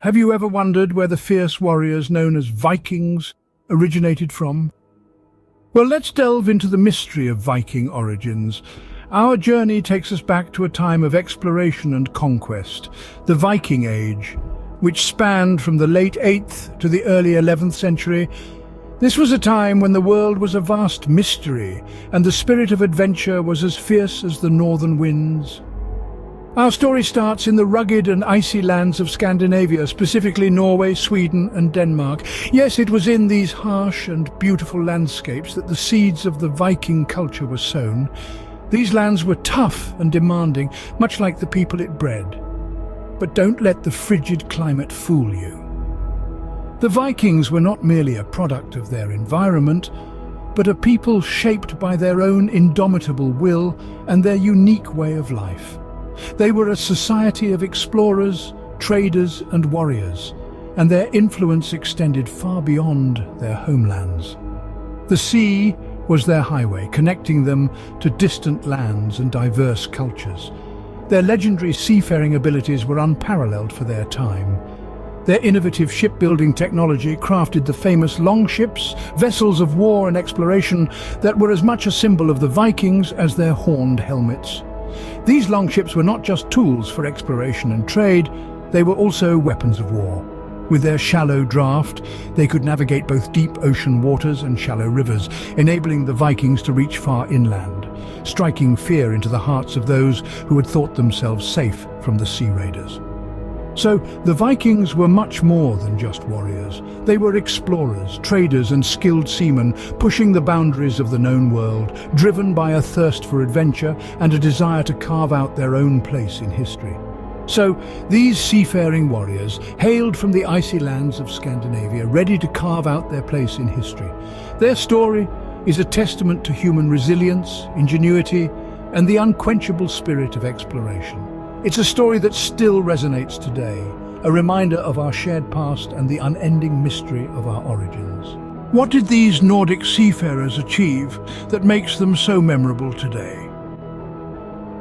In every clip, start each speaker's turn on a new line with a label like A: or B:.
A: Have you ever wondered where the fierce warriors known as Vikings originated from? Well, let's delve into the mystery of Viking origins. Our journey takes us back to a time of exploration and conquest, the Viking Age, which spanned from the late 8th to the early 11th century. This was a time when the world was a vast mystery, and the spirit of adventure was as fierce as the northern winds. Our story starts in the rugged and icy lands of Scandinavia, specifically Norway, Sweden and Denmark. Yes, it was in these harsh and beautiful landscapes that the seeds of the Viking culture were sown. These lands were tough and demanding, much like the people it bred. But don't let the frigid climate fool you. The Vikings were not merely a product of their environment, but a people shaped by their own indomitable will and their unique way of life. They were a society of explorers, traders and warriors, and their influence extended far beyond their homelands. The sea was their highway, connecting them to distant lands and diverse cultures. Their legendary seafaring abilities were unparalleled for their time. Their innovative shipbuilding technology crafted the famous longships, vessels of war and exploration that were as much a symbol of the Vikings as their horned helmets. These longships were not just tools for exploration and trade, they were also weapons of war. With their shallow draft, they could navigate both deep ocean waters and shallow rivers, enabling the Vikings to reach far inland, striking fear into the hearts of those who had thought themselves safe from the sea raiders. So, the Vikings were much more than just warriors. They were explorers, traders and skilled seamen, pushing the boundaries of the known world, driven by a thirst for adventure and a desire to carve out their own place in history. So, these seafaring warriors hailed from the icy lands of Scandinavia, ready to carve out their place in history. Their story is a testament to human resilience, ingenuity, and the unquenchable spirit of exploration. It's a story that still resonates today, a reminder of our shared past and the unending mystery of our origins. What did these Nordic seafarers achieve that makes them so memorable today?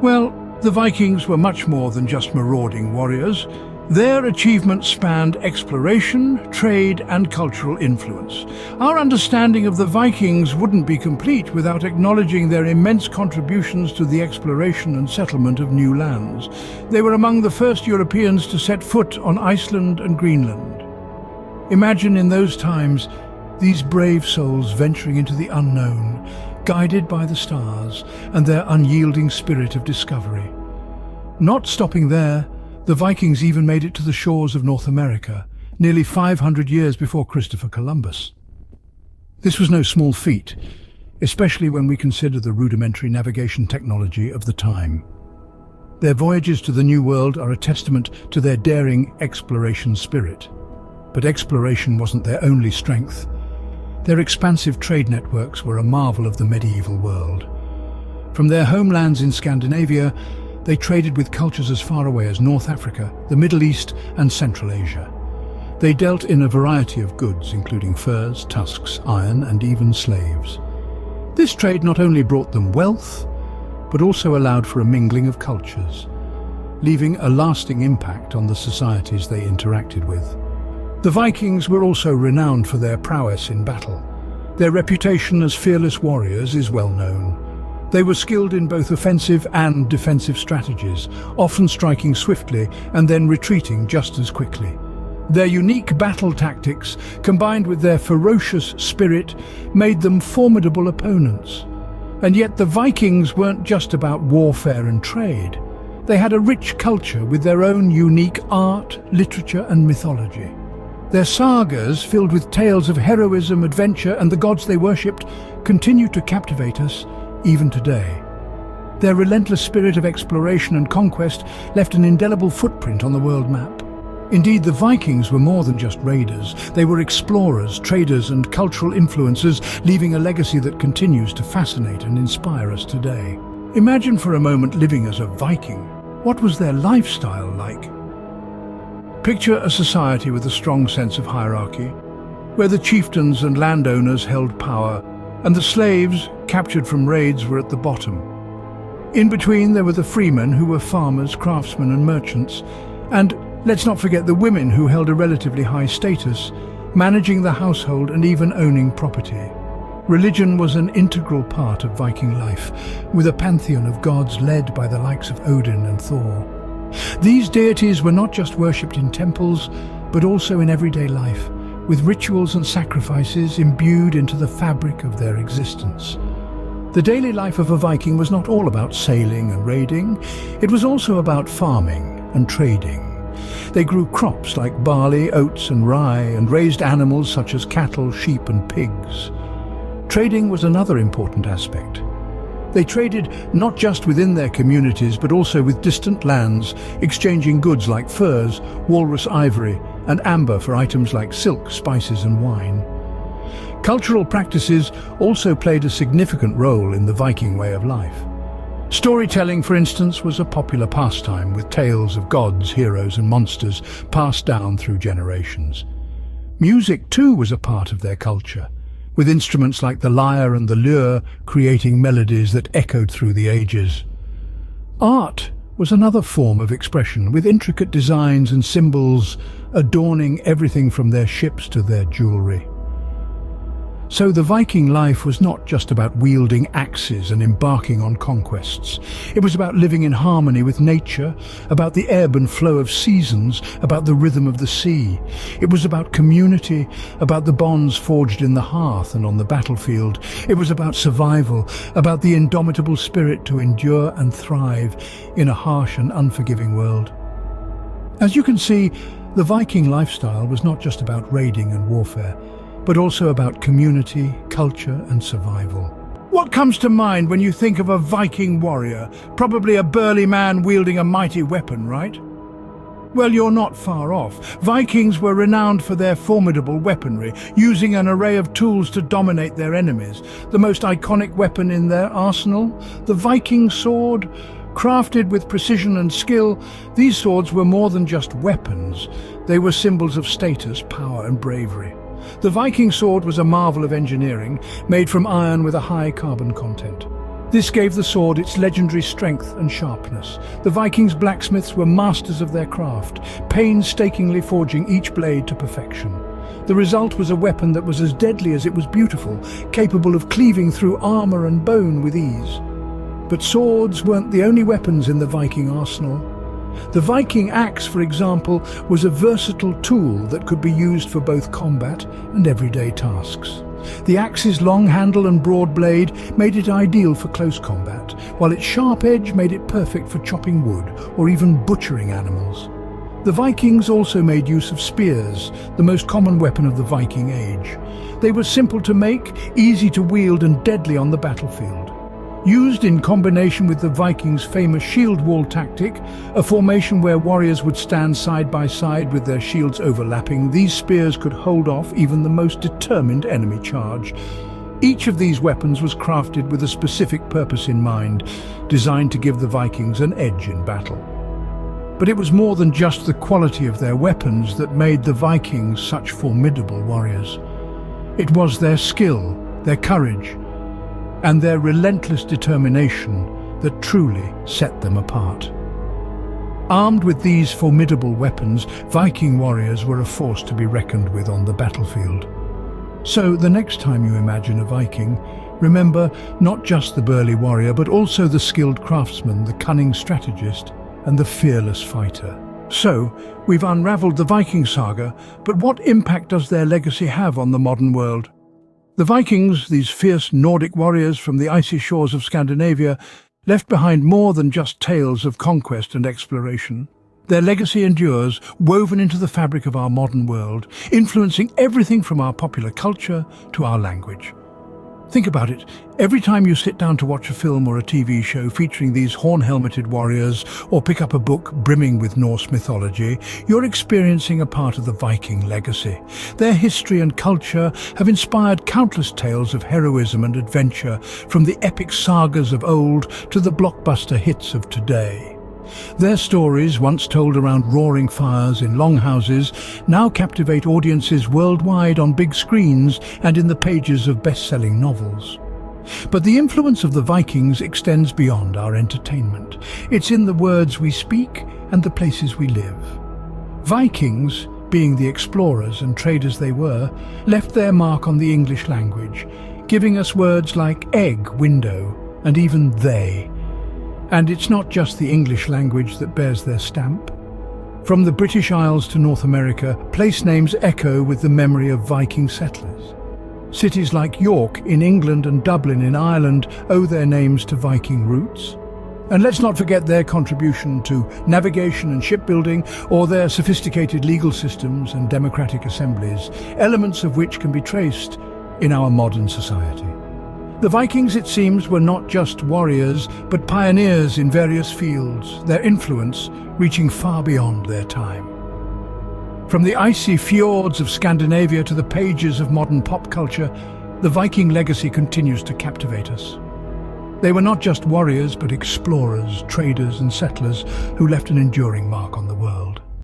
A: Well, the Vikings were much more than just marauding warriors. Their achievements spanned exploration, trade and cultural influence. Our understanding of the Vikings wouldn't be complete without acknowledging their immense contributions to the exploration and settlement of new lands. They were among the first Europeans to set foot on Iceland and Greenland. Imagine in those times these brave souls venturing into the unknown, guided by the stars and their unyielding spirit of discovery. Not stopping there, the Vikings even made it to the shores of North America, nearly 500 years before Christopher Columbus. This was no small feat, especially when we consider the rudimentary navigation technology of the time. Their voyages to the New World are a testament to their daring exploration spirit. But exploration wasn't their only strength. Their expansive trade networks were a marvel of the medieval world. From their homelands in Scandinavia, they traded with cultures as far away as North Africa, the Middle East and Central Asia. They dealt in a variety of goods, including furs, tusks, iron and even slaves. This trade not only brought them wealth, but also allowed for a mingling of cultures, leaving a lasting impact on the societies they interacted with. The Vikings were also renowned for their prowess in battle. Their reputation as fearless warriors is well known. They were skilled in both offensive and defensive strategies, often striking swiftly and then retreating just as quickly. Their unique battle tactics, combined with their ferocious spirit, made them formidable opponents. And yet the Vikings weren't just about warfare and trade. They had a rich culture with their own unique art, literature and mythology. Their sagas, filled with tales of heroism, adventure and the gods they worshipped, continue to captivate us even today. Their relentless spirit of exploration and conquest left an indelible footprint on the world map. Indeed, the Vikings were more than just raiders. They were explorers, traders and cultural influencers, leaving a legacy that continues to fascinate and inspire us today. Imagine for a moment living as a Viking. What was their lifestyle like? Picture a society with a strong sense of hierarchy, where the chieftains and landowners held power, and the slaves, captured from raids, were at the bottom. In between there were the freemen, who were farmers, craftsmen and merchants, and Let's not forget the women who held a relatively high status, managing the household and even owning property. Religion was an integral part of Viking life, with a pantheon of gods led by the likes of Odin and Thor. These deities were not just worshipped in temples, but also in everyday life, with rituals and sacrifices imbued into the fabric of their existence. The daily life of a Viking was not all about sailing and raiding, it was also about farming and trading. They grew crops like barley, oats and rye, and raised animals such as cattle, sheep and pigs. Trading was another important aspect. They traded not just within their communities but also with distant lands, exchanging goods like furs, walrus ivory and amber for items like silk, spices and wine. Cultural practices also played a significant role in the Viking way of life. Storytelling, for instance, was a popular pastime, with tales of gods, heroes and monsters passed down through generations. Music too was a part of their culture, with instruments like the lyre and the lure creating melodies that echoed through the ages. Art was another form of expression, with intricate designs and symbols adorning everything from their ships to their jewelry. So the Viking life was not just about wielding axes and embarking on conquests. It was about living in harmony with nature, about the ebb and flow of seasons, about the rhythm of the sea. It was about community, about the bonds forged in the hearth and on the battlefield. It was about survival, about the indomitable spirit to endure and thrive in a harsh and unforgiving world. As you can see, the Viking lifestyle was not just about raiding and warfare, but also about community, culture and survival. What comes to mind when you think of a Viking warrior? Probably a burly man wielding a mighty weapon, right? Well, you're not far off. Vikings were renowned for their formidable weaponry, using an array of tools to dominate their enemies. The most iconic weapon in their arsenal, the Viking sword. Crafted with precision and skill, these swords were more than just weapons. They were symbols of status, power and bravery. The Viking sword was a marvel of engineering, made from iron with a high carbon content. This gave the sword its legendary strength and sharpness. The Vikings' blacksmiths were masters of their craft, painstakingly forging each blade to perfection. The result was a weapon that was as deadly as it was beautiful, capable of cleaving through armor and bone with ease. But swords weren't the only weapons in the Viking arsenal. The Viking axe, for example, was a versatile tool that could be used for both combat and everyday tasks. The axe's long handle and broad blade made it ideal for close combat, while its sharp edge made it perfect for chopping wood or even butchering animals. The Vikings also made use of spears, the most common weapon of the Viking age. They were simple to make, easy to wield and deadly on the battlefield. Used in combination with the Vikings' famous shield wall tactic, a formation where warriors would stand side by side with their shields overlapping, these spears could hold off even the most determined enemy charge. Each of these weapons was crafted with a specific purpose in mind, designed to give the Vikings an edge in battle. But it was more than just the quality of their weapons that made the Vikings such formidable warriors. It was their skill, their courage, and their relentless determination that truly set them apart. Armed with these formidable weapons, Viking warriors were a force to be reckoned with on the battlefield. So the next time you imagine a Viking, remember not just the burly warrior, but also the skilled craftsman, the cunning strategist, and the fearless fighter. So, we've unraveled the Viking saga, but what impact does their legacy have on the modern world? The Vikings, these fierce Nordic warriors from the icy shores of Scandinavia, left behind more than just tales of conquest and exploration. Their legacy endures, woven into the fabric of our modern world, influencing everything from our popular culture to our language. Think about it. Every time you sit down to watch a film or a TV show featuring these horn-helmeted warriors or pick up a book brimming with Norse mythology, you're experiencing a part of the Viking legacy. Their history and culture have inspired countless tales of heroism and adventure, from the epic sagas of old to the blockbuster hits of today. Their stories, once told around roaring fires in longhouses, now captivate audiences worldwide on big screens and in the pages of best-selling novels. But the influence of the Vikings extends beyond our entertainment. It's in the words we speak and the places we live. Vikings, being the explorers and traders they were, left their mark on the English language, giving us words like egg, window, and even they. And it's not just the English language that bears their stamp. From the British Isles to North America, place names echo with the memory of Viking settlers. Cities like York in England and Dublin in Ireland owe their names to Viking roots. And let's not forget their contribution to navigation and shipbuilding, or their sophisticated legal systems and democratic assemblies, elements of which can be traced in our modern society. The Vikings, it seems, were not just warriors, but pioneers in various fields, their influence reaching far beyond their time. From the icy fjords of Scandinavia to the pages of modern pop culture, the Viking legacy continues to captivate us. They were not just warriors, but explorers, traders and settlers who left an enduring mark on the world.